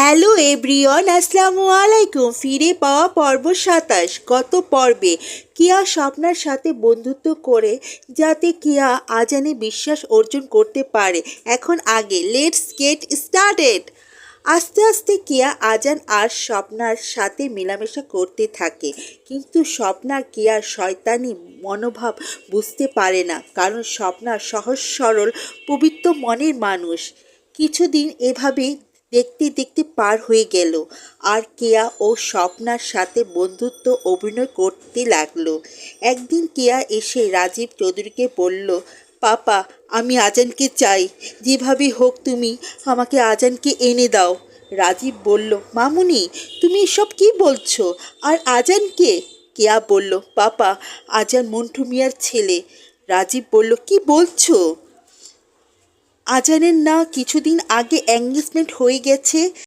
Hello everyone, আসসালামু আলাইকুম। ফিরে পাওয়া পর্ব ২৭। গত পর্বে কিয়া স্বপ্নার সাথে বন্ধুত্ব করে যাতে কিয়া আজানে বিশ্বাস অর্জন করতে পারে। এখন আগে লেটস গেট স্টার্টেড। আস্তে আস্তে কিয়া আজান আর স্বপ্নার সাথে মেলামেশা করতে থাকে, কিন্তু স্বপ্না কিয়ার শয়তানি মনোভাব বুঝতে পারে না, কারণ স্বপ্না সহজ সরল পবিত্র মনের মানুষ। কিছুদিন এভাবেই দেখতে দেখতে পার হয়ে গেল, আর কেয়া ও স্বপ্নার সাথে বন্ধুত্ব অভিনয় করতে লাগলো। একদিন কেয়া এসে রাজীব চৌধুরীকে বলল, পাপা, আমি আজানকে চাই, যেভাবে হোক তুমি আমাকে আজানকে এনে দাও। রাজীব বলল, মামুনি, তুমি এসব কি বলছো? আর আজানকে? কেয়া বলল, পাপা, আজান মন্টু মিয়ার ছেলে। রাজীব বলল, কি বলছো? আজানের না কিছুদিন আগে এঙ্গেজমেন্ট হয়ে গেছে?